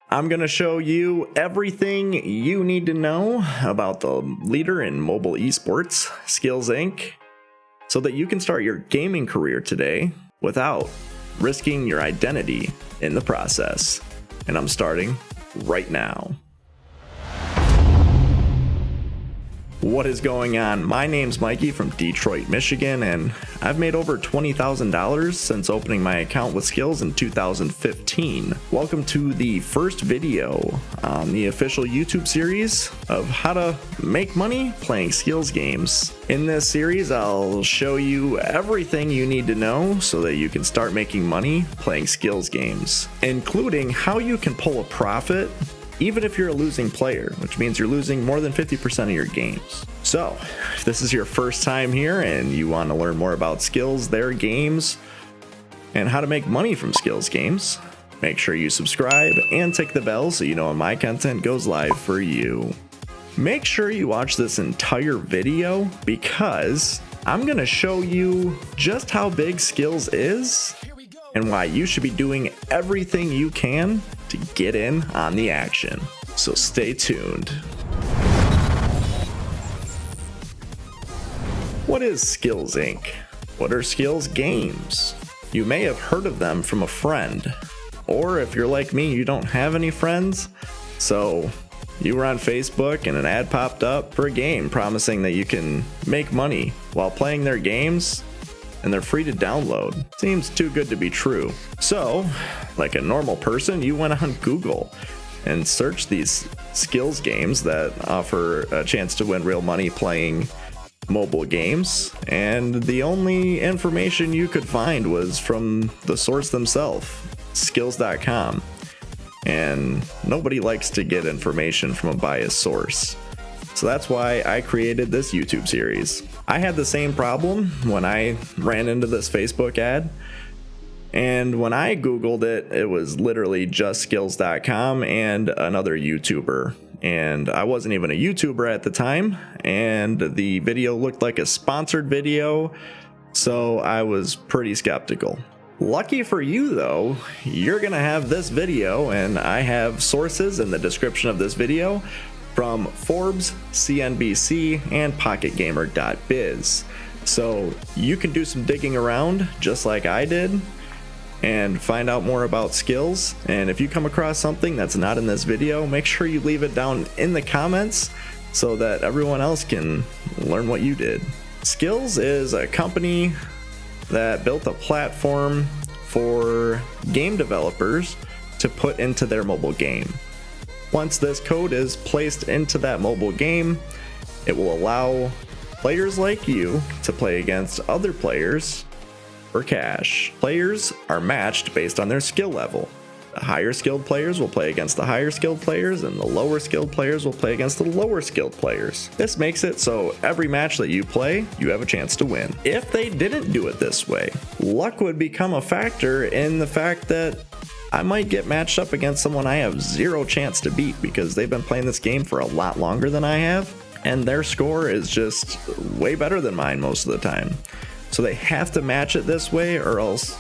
I'm going to show you everything you need to know about the leader in mobile esports, Skillz Inc., so that you can start your gaming career today without risking your identity in the process. And I'm starting right now. What is going on? My name's Mikey from Detroit, Michigan, and I've made over $20,000 since opening my account with Skillz in 2015. Welcome to the first video on the official YouTube series of how to make money playing Skillz games. In this series, I'll show you everything you need to know so that you can start making money playing Skillz games, including how you can pull a profit even if you're a losing player, which means you're losing more than 50% of your games. So, if this is your first time here and you want to learn more about Skillz, their games, and how to make money from Skillz games, make sure you subscribe and tick the bell so you know when my content goes live for you. Make sure you watch this entire video because I'm going to show you just how big Skillz is and why you should be doing everything you can to get in on the action. So stay tuned. What is Skillz Inc.? What are Skillz games? You may have heard of them from a friend, or if you're like me, you don't have any friends, so you were on Facebook and an ad popped up for a game promising that you can make money while playing their games, and they're free to download. Seems too good to be true. So, like a normal person, you went on Google and searched these Skillz games that offer a chance to win real money playing mobile games, and the only information you could find was from the source themselves, Skillz.com. And nobody likes to get information from a biased source. So that's why I created this YouTube series. I had the same problem when I ran into this Facebook ad. And when I Googled it, it was literally just Skillz.com and another YouTuber. And I wasn't even a YouTuber at the time. And the video looked like a sponsored video. So I was pretty skeptical. Lucky for you though, you're gonna have this video, and I have sources in the description of this video from Forbes, CNBC, and PocketGamer.biz. So you can do some digging around just like I did and find out more about Skillz. And if you come across something that's not in this video, make sure you leave it down in the comments so that everyone else can learn what you did. Skillz is a company that built a platform for game developers to put into their mobile game. Once this code is placed into that mobile game, it will allow players like you to play against other players for cash. Players are matched based on their skill level. The higher skilled players will play against the higher skilled players, and the lower skilled players will play against the lower skilled players. This makes it so every match that you play, you have a chance to win. If they didn't do it this way, luck would become a factor in the fact that I might get matched up against someone I have zero chance to beat because they've been playing this game for a lot longer than I have, and their score is just way better than mine most of the time. So they have to match it this way, or else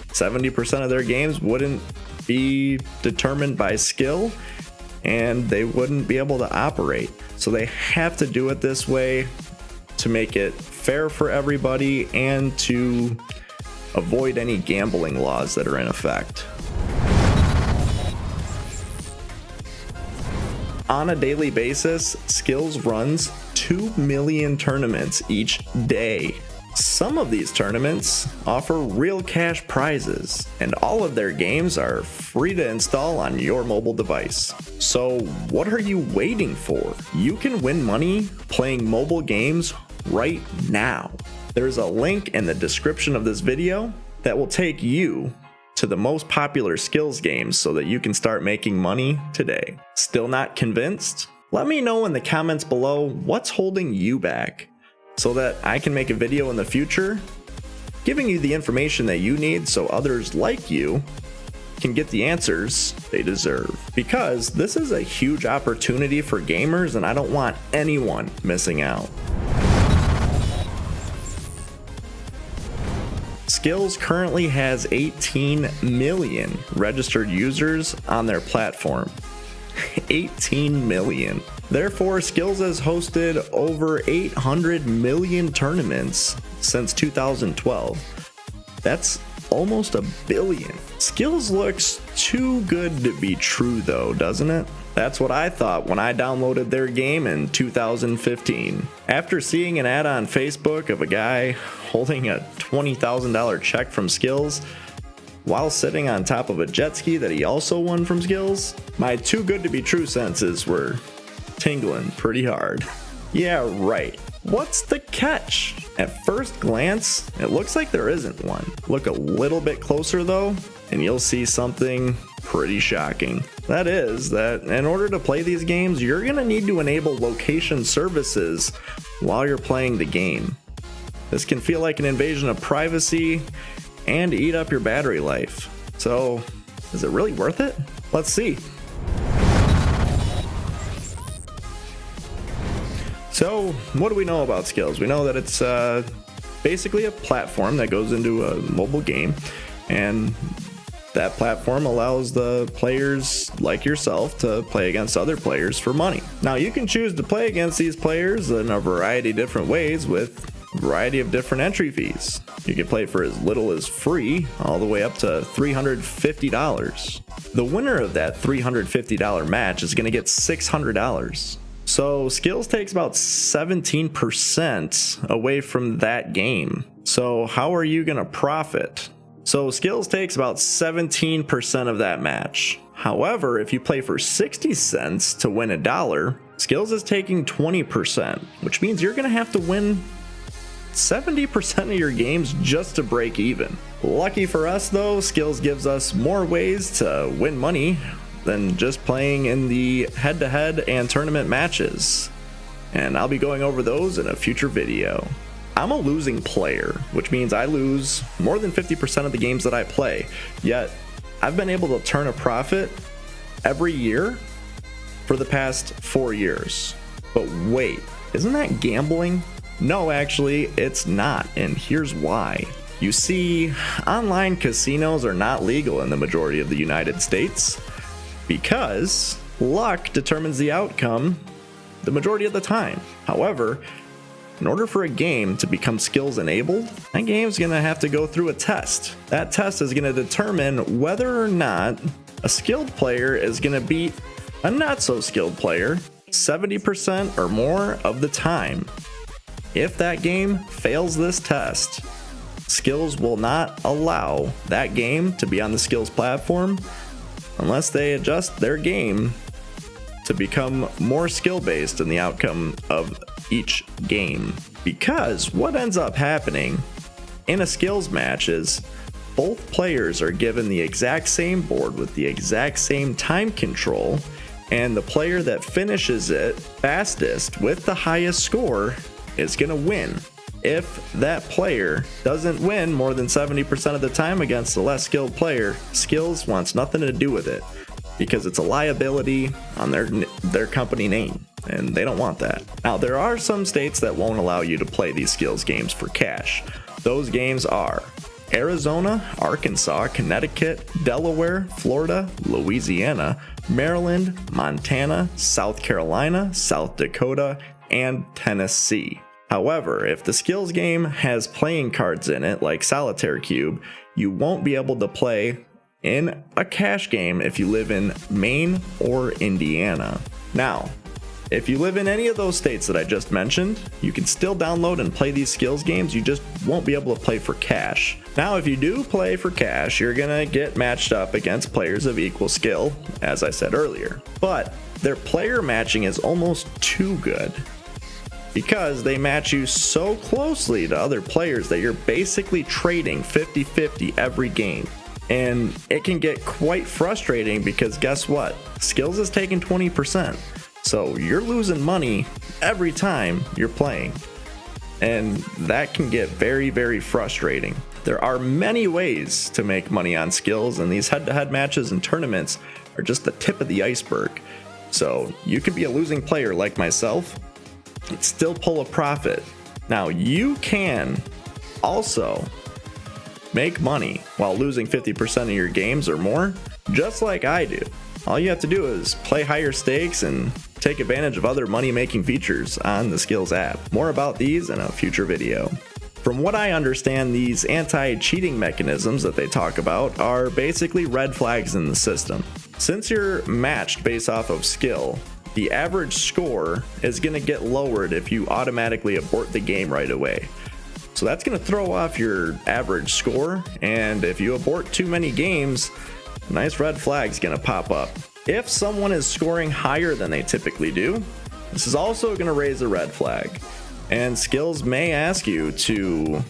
70% of their games wouldn't be determined by skill and they wouldn't be able to operate. So they have to do it this way to make it fair for everybody and to avoid any gambling laws that are in effect. On a daily basis, Skillz runs 2 million tournaments each day. Some of these tournaments offer real cash prizes, and all of their games are free to install on your mobile device. So what are you waiting for? You can win money playing mobile games right now. There's a link in the description of this video that will take you to the most popular Skillz games so that you can start making money today. Still not convinced? Let me know in the comments below what's holding you back, so that I can make a video in the future giving you the information that you need so others like you can get the answers they deserve. Because this is a huge opportunity for gamers and I don't want anyone missing out. Skillz currently has 18 million registered users on their platform. 18 million. Therefore, Skillz has hosted over 800 million tournaments since 2012. That's almost a billion. Skillz looks too good to be true though, doesn't it? That's what I thought when I downloaded their game in 2015. After seeing an ad on Facebook of a guy holding a $20,000 check from Skillz while sitting on top of a jet ski that he also won from Skillz, my too good to be true senses were tingling pretty hard. Yeah, right. What's the catch? At first glance, it looks like there isn't one. Look a little bit closer though, and you'll see something pretty shocking. That is that in order to play these games, you're gonna need to enable location services while you're playing the game. This can feel like an invasion of privacy and eat up your battery life. So, is it really worth it? Let's see. So, what do we know about Skillz? We know that it's basically a platform that goes into a mobile game, and that platform allows the players like yourself to play against other players for money. Now, you can choose to play against these players in a variety of different ways with a variety of different entry fees. You can play for as little as free, all the way up to $350. The winner of that $350 match is going to get $600. So Skillz takes about 17% away from that game. So how are you going to profit? So Skillz takes about 17% of that match. However, if you play for 60 cents to win $1, Skillz is taking 20%, which means you're going to have to win 70% of your games just to break even. Lucky for us though, Skillz gives us more ways to win money than just playing in the head-to-head and tournament matches, and I'll be going over those in a future video. I'm a losing player, which means I lose more than 50% of the games that I play, yet I've been able to turn a profit every year for the past 4 years. But wait, isn't that gambling? No, actually, it's not, and here's why. You see, online casinos are not legal in the majority of the United States, because luck determines the outcome the majority of the time. However, in order for a game to become Skillz enabled, that game's gonna have to go through a test. That test is gonna determine whether or not a skilled player is gonna beat a not so skilled player 70% or more of the time. If that game fails this test, Skillz will not allow that game to be on the Skillz platform unless they adjust their game to become more skill-based in the outcome of each game. Because what ends up happening in a Skillz match is both players are given the exact same board with the exact same time control, and the player that finishes it fastest with the highest score is gonna win. If that player doesn't win more than 70% of the time against a less skilled player, Skillz wants nothing to do with it because it's a liability on their company name, and they don't want that. Now, there are some states that won't allow you to play these Skillz games for cash. Those games are Arizona, Arkansas, Connecticut, Delaware, Florida, Louisiana, Maryland, Montana, South Carolina, South Dakota, and Tennessee. However, if the Skillz game has playing cards in it, like Solitaire Cube, you won't be able to play in a cash game if you live in Maine or Indiana. Now, if you live in any of those states that I just mentioned, you can still download and play these Skillz games, you just won't be able to play for cash. Now, if you do play for cash, you're gonna get matched up against players of equal skill, as I said earlier. But their player matching is almost too good, because they match you so closely to other players that you're basically trading 50-50 every game. And it can get quite frustrating because guess what? Skillz is taking 20%. So you're losing money every time you're playing. And that can get very, very frustrating. There are many ways to make money on Skillz, and these head-to-head matches and tournaments are just the tip of the iceberg. So you could be a losing player like myself and still pull a profit. Now, you can also make money while losing 50% of your games or more, just like I do. All you have to do is play higher stakes and take advantage of other money-making features on the Skillz app. More about these in a future video. From what I understand, these anti-cheating mechanisms that they talk about are basically red flags in the system. Since you're matched based off of skill, the average score is going to get lowered if you automatically abort the game right away. So that's going to throw off your average score, and if you abort too many games, a nice red flag's going to pop up. If someone is scoring higher than they typically do, this is also going to raise a red flag. And Skillz may ask you to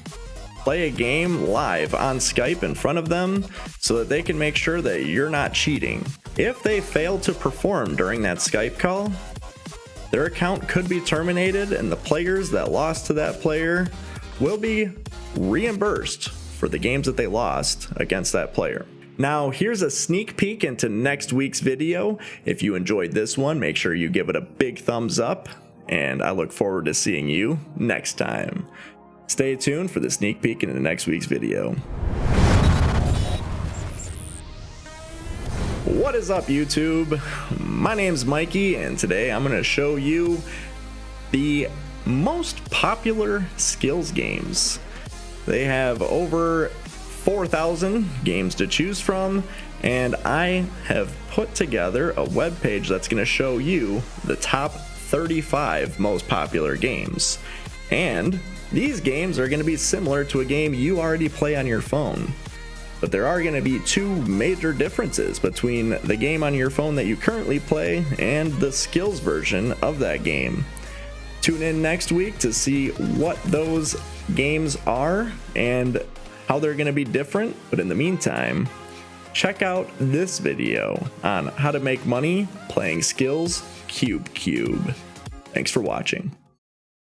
play a game live on Skype in front of them so that they can make sure that you're not cheating. If they fail to perform during that Skype call, their account could be terminated, and the players that lost to that player will be reimbursed for the games that they lost against that player. Now, here's a sneak peek into next week's video. If you enjoyed this one, make sure you give it a big thumbs up, and I look forward to seeing you next time. Stay tuned for the sneak peek into next week's video. What is up, YouTube? My name's Mikey, and today I'm going to show you the most popular Skillz games. They have over 4,000 games to choose from, and I have put together a web page that's going to show you the top 35 most popular games. And these games are going to be similar to a game you already play on your phone. But there are going to be two major differences between the game on your phone that you currently play and the Skillz version of that game. Tune in next week to see what those games are and how they're going to be different. But in the meantime, check out this video on how to make money playing Skillz Cube. Thanks for watching.